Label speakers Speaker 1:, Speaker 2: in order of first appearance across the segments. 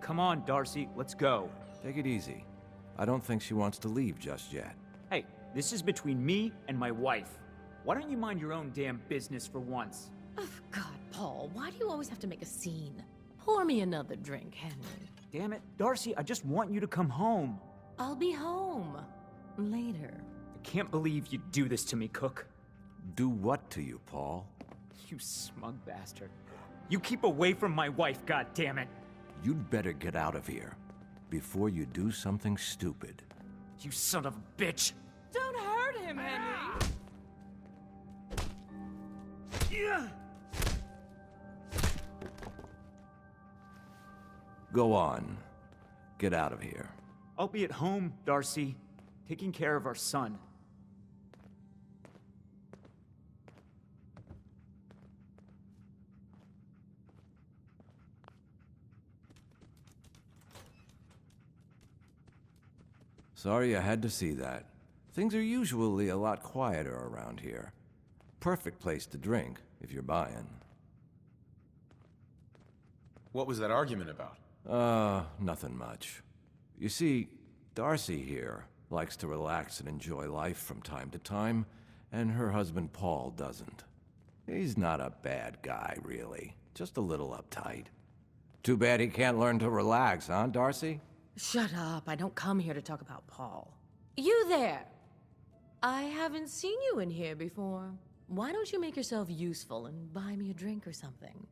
Speaker 1: Come on, Darcy, let's go.
Speaker 2: Take it easy. I don't think she wants to leave just yet.
Speaker 1: Hey, this is between me and my wife. Why don't you mind your own damn business for once?
Speaker 3: Oh, God, Paul, why do you always have to make a scene? Pour me another drink, Henry.
Speaker 1: Damn it, Darcy, I just want you to come home.
Speaker 3: I'll be home. Later.
Speaker 1: I can't believe you do this to me, Cook.
Speaker 2: Do what to you, Paul?
Speaker 1: You smug bastard. You keep away from my wife, goddammit.
Speaker 2: You'd better get out of here before you do something stupid.
Speaker 1: You son of a bitch.
Speaker 3: Don't hurt him, Henry!
Speaker 1: Yeah.
Speaker 2: Go on. Get out of here.
Speaker 1: I'll be at home, Darcy, taking care of our son.
Speaker 2: Sorry I had to see that. Things are usually a lot quieter around here. Perfect place to drink, if you're buying.
Speaker 4: What was that argument about?
Speaker 2: Nothing much. You see, Darcy here likes to relax and enjoy life from time to time, and her husband Paul doesn't. He's not a bad guy, really. Just a little uptight. Too bad he can't learn to relax, huh, Darcy?
Speaker 3: Shut up. I don't come here to talk about Paul. You there! I haven't seen you in here before. Why don't you make yourself useful and buy me a drink or something?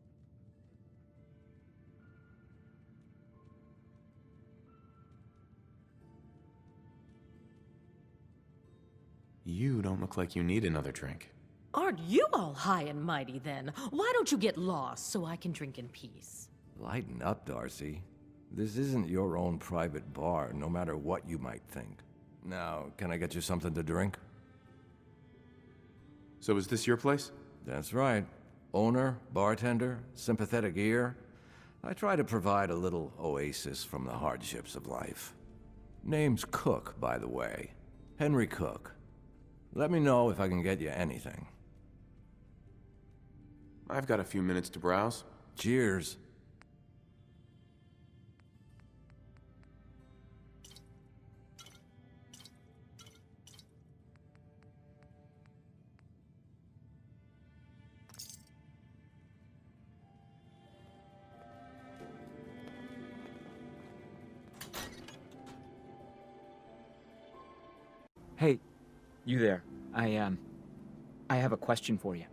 Speaker 4: You don't look like you need another drink.
Speaker 3: Aren't you all high and mighty then? Why don't you get lost so I can drink in peace?
Speaker 2: Lighten up, Darcy. This isn't your own private bar, no matter what you might think. Now, can I get you something to drink?
Speaker 4: So is this your place?
Speaker 2: That's right. Owner, bartender, sympathetic ear. I try to provide a little oasis from the hardships of life. Name's Cook, by the way. Henry Cook. Let me know if I can get you anything.
Speaker 4: I've got a few minutes to browse.
Speaker 2: Cheers.
Speaker 1: Hey, you there. I have a question for you.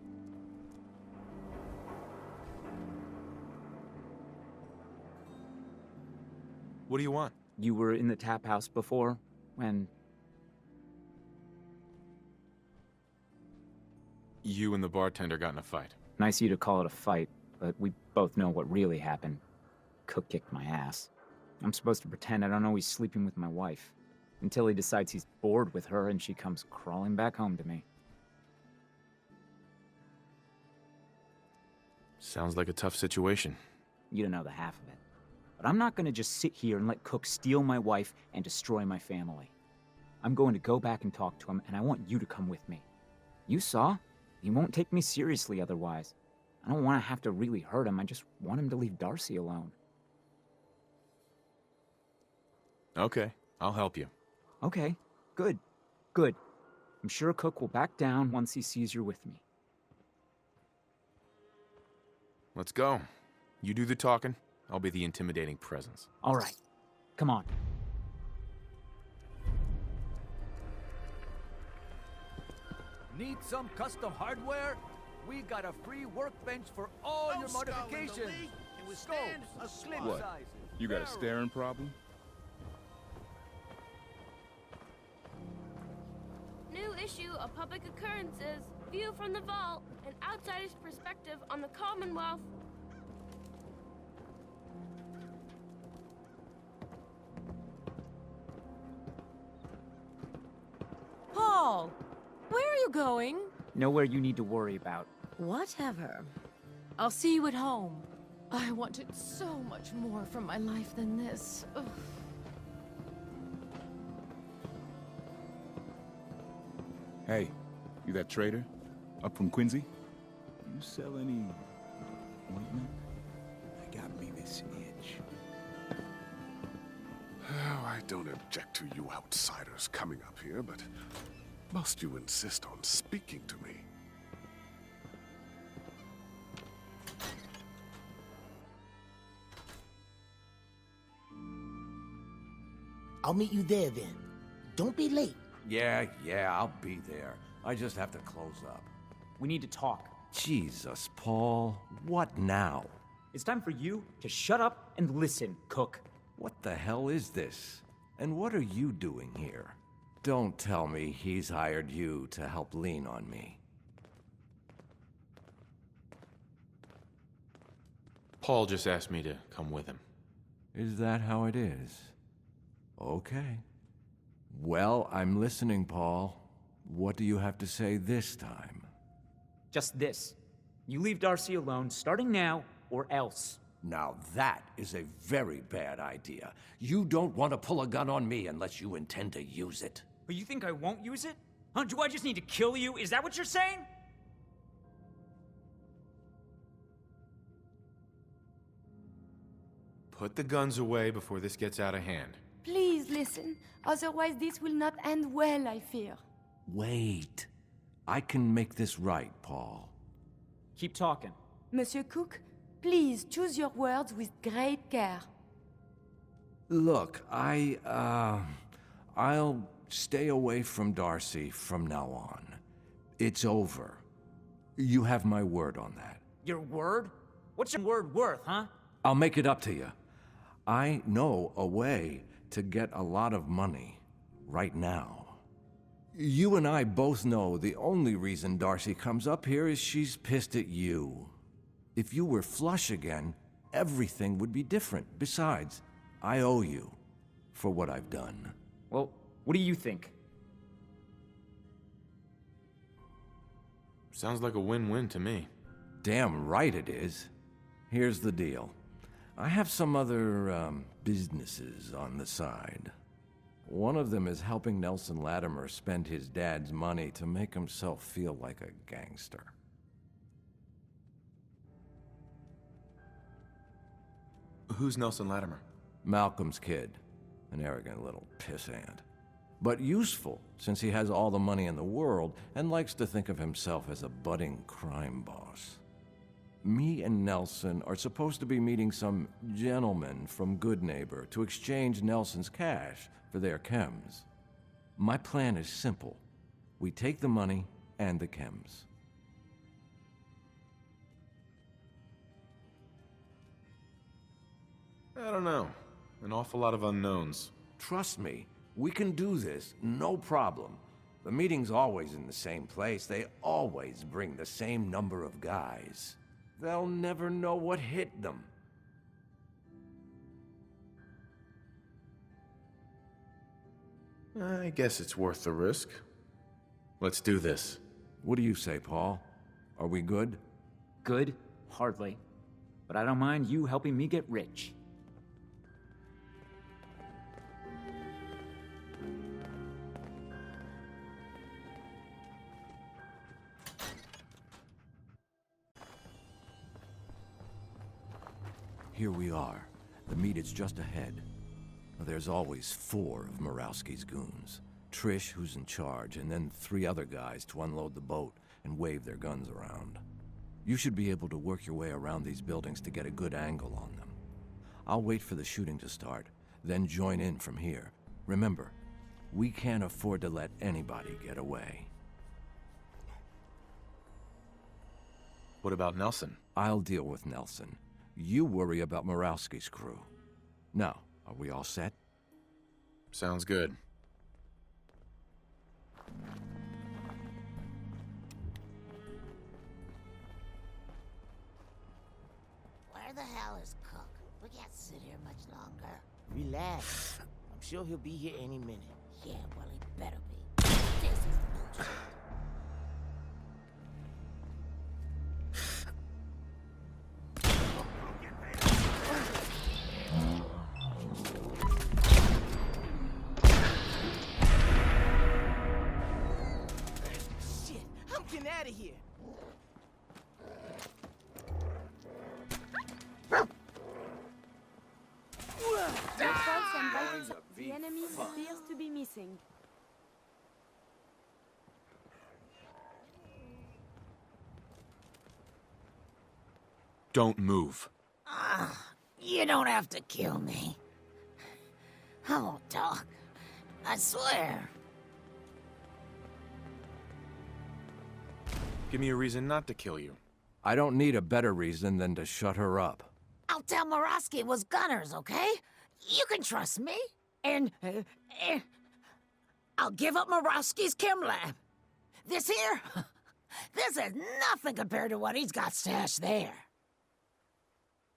Speaker 4: What do you want?
Speaker 1: You were in the tap house before, when...
Speaker 4: You and the bartender got in a fight.
Speaker 1: Nice of you to call it a fight, but we both know what really happened. Cook kicked my ass. I'm supposed to pretend I don't know he's sleeping with my wife. Until he decides he's bored with her and she comes crawling back home to me.
Speaker 4: Sounds like a tough situation.
Speaker 1: You don't know the half of it. But I'm not gonna just sit here and let Cook steal my wife and destroy my family. I'm going to go back and talk to him, and I want you to come with me. You saw? He won't take me seriously otherwise. I don't want to have to really hurt him, I just want him to leave Darcy alone.
Speaker 4: Okay, I'll help you.
Speaker 1: Okay, good, good. I'm sure Cook will back down once he sees you're with me.
Speaker 4: Let's go. You do the talking, I'll be the intimidating presence.
Speaker 1: All right, come on.
Speaker 5: Need some custom hardware? We got a free workbench for all your modifications. Scopes, clip
Speaker 6: What?
Speaker 5: sizes,
Speaker 6: You got a
Speaker 5: barrels.
Speaker 6: staring problem?
Speaker 7: New issue of Public Occurrences. View from the vault. An outsider's perspective on the Commonwealth.
Speaker 3: Paul! Where are you going?
Speaker 1: Nowhere you need to worry about.
Speaker 3: Whatever. I'll see you at home. I wanted so much more from my life than this. Ugh.
Speaker 6: Hey, you that trader? Up from Quincy? You sell any ointment? I got me this itch.
Speaker 8: I don't object to you outsiders coming up here, but must you insist on speaking to me?
Speaker 9: I'll meet you there then. Don't be late.
Speaker 2: Yeah, I'll be there. I just have to close up.
Speaker 1: We need to talk.
Speaker 2: Jesus, Paul. What now?
Speaker 1: It's time for you to shut up and listen, Cook.
Speaker 2: What the hell is this? And what are you doing here? Don't tell me he's hired you to help lean on me.
Speaker 4: Paul just asked me to come with him.
Speaker 2: Is that how it is? Okay. Well, I'm listening, Paul. What do you have to say this time?
Speaker 1: Just this. You leave Darcy alone, starting now, or else.
Speaker 2: Now that is a very bad idea. You don't want to pull a gun on me unless you intend to use it.
Speaker 1: But you think I won't use it? Huh? Do I just need to kill you? Is that what you're saying?
Speaker 4: Put the guns away before this gets out of hand.
Speaker 10: Please listen, otherwise this will not end well, I fear.
Speaker 2: Wait. I can make this right, Paul.
Speaker 1: Keep talking.
Speaker 10: Monsieur Cook, please choose your words with great care.
Speaker 2: Look, I'll stay away from Darcy from now on. It's over. You have my word on that.
Speaker 1: Your word? What's your word worth, huh?
Speaker 2: I'll make it up to you. I know a way to get a lot of money right now. You and I both know the only reason Darcy comes up here is she's pissed at you. If you were flush again, everything would be different. Besides, I owe you for what I've done.
Speaker 1: Well, what do you think?
Speaker 4: Sounds like a win-win to me.
Speaker 2: Damn right it is. Here's the deal. I have some other, businesses on the side. One of them is helping Nelson Latimer spend his dad's money to make himself feel like a gangster.
Speaker 4: Who's Nelson Latimer?
Speaker 2: Malcolm's kid. An arrogant little pissant. But useful, since he has all the money in the world and likes to think of himself as a budding crime boss. Me and Nelson are supposed to be meeting some gentleman from Goodneighbor to exchange Nelson's cash for their chems. My plan is simple. We take the money and the chems.
Speaker 4: I don't know. An awful lot of unknowns.
Speaker 2: Trust me, we can do this, no problem. The meeting's always in the same place. They always bring the same number of guys. They'll never know what hit them.
Speaker 4: I guess it's worth the risk. Let's do this.
Speaker 2: What do you say, Paul? Are we good?
Speaker 1: Good? Hardly. But I don't mind you helping me get rich.
Speaker 2: Here we are. The meet is just ahead. There's always 4 of Murawski's goons. Trish, who's in charge, and then 3 other guys to unload the boat and wave their guns around. You should be able to work your way around these buildings to get a good angle on them. I'll wait for the shooting to start, then join in from here. Remember, we can't afford to let anybody get away.
Speaker 4: What about Nelson?
Speaker 2: I'll deal with Nelson. You worry about Murawski's crew. Now, are we all set?
Speaker 4: Sounds good.
Speaker 9: Where the hell is Cook? We can't sit here much longer. Relax. I'm sure he'll be here any minute. Yeah, well, he better be. This is bullshit.
Speaker 11: Out of here.
Speaker 7: Your folks are
Speaker 10: The enemy appears to be missing.
Speaker 4: Don't move.
Speaker 9: You don't have to kill me. I won't talk. I swear.
Speaker 4: Give me a reason not to kill you.
Speaker 2: I don't need a better reason than to shut her up.
Speaker 9: I'll tell Morosky it was Gunners, okay? You can trust me. And I'll give up Morosky's chem lab. This here, this is nothing compared to what he's got stashed there.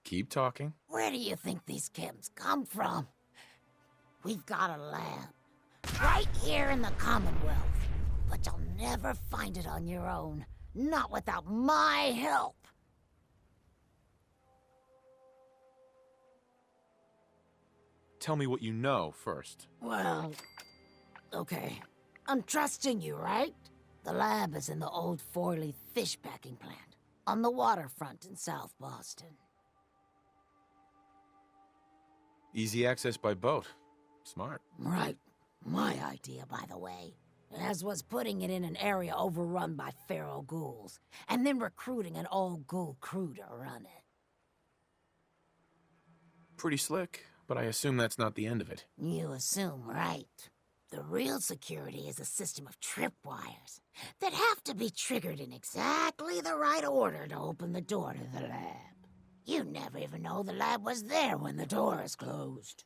Speaker 4: Keep talking.
Speaker 9: Where do you think these chems come from? We've got a lab right here in the Commonwealth, but you'll never find it on your own. Not without my help.
Speaker 4: Tell me what you know first.
Speaker 9: Well, okay. I'm trusting you, right? The lab is in the old Forley fish packing plant, on the waterfront in South Boston.
Speaker 4: Easy access by boat. Smart.
Speaker 9: Right. My idea, by the way. As was putting it in an area overrun by feral ghouls, and then recruiting an all-ghoul crew to run it.
Speaker 4: Pretty slick, but I assume that's not the end of it.
Speaker 9: You assume right. The real security is a system of tripwires that have to be triggered in exactly the right order to open the door to the lab. You never even know the lab was there when the door is closed.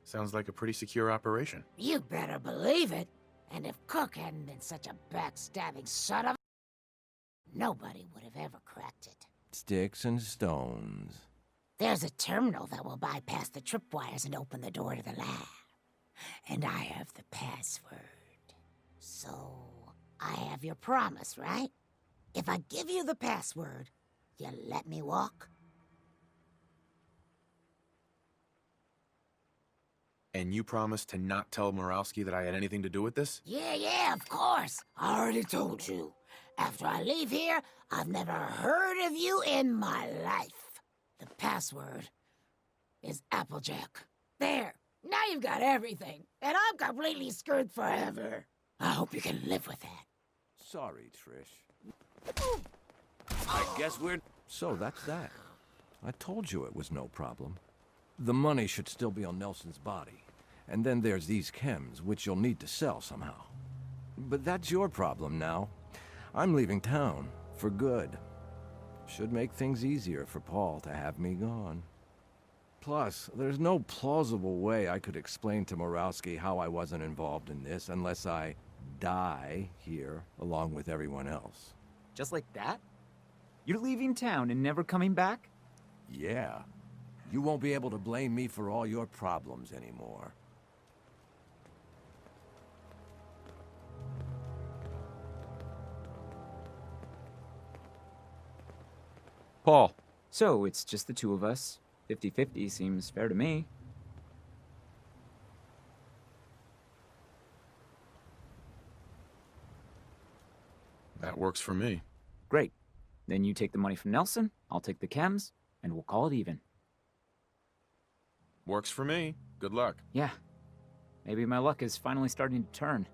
Speaker 4: Sounds like a pretty secure operation.
Speaker 9: You better believe it. And if Cook hadn't been such a backstabbing son of a... nobody would have ever cracked it.
Speaker 2: Sticks and stones.
Speaker 9: There's a terminal that will bypass the tripwires and open the door to the lab. And I have the password. So, I have your promise, right? If I give you the password, you let me walk?
Speaker 4: And you promised to not tell Morowski that I had anything to do with this?
Speaker 9: Yeah, of course. I already told you. After I leave here, I've never heard of you in my life. The password is Applejack. There. Now you've got everything. And I'm completely screwed forever. I hope you can live with that.
Speaker 2: Sorry, Trish. I guess we're... So that's that. I told you it was no problem. The money should still be on Nelson's body. And then there's these chems, which you'll need to sell somehow. But that's your problem now. I'm leaving town, for good. Should make things easier for Paul to have me gone. Plus, there's no plausible way I could explain to Morowski how I wasn't involved in this unless I die here along with everyone else.
Speaker 1: Just like that? You're leaving town and never coming back?
Speaker 2: Yeah. You won't be able to blame me for all your problems anymore.
Speaker 4: Paul.
Speaker 1: So, it's just the two of us. 50-50 seems fair to me.
Speaker 4: That works for me.
Speaker 1: Great. Then you take the money from Nelson, I'll take the chems, and we'll call it even.
Speaker 4: Works for me. Good luck.
Speaker 1: Yeah. Maybe my luck is finally starting to turn.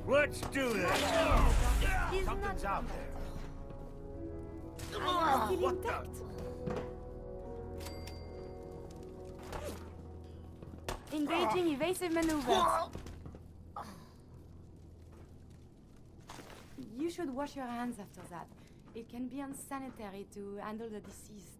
Speaker 5: Let's do this! Something's out there.
Speaker 10: Still intact. Engaging evasive maneuvers. You should wash your hands after that. It can be unsanitary to handle the deceased.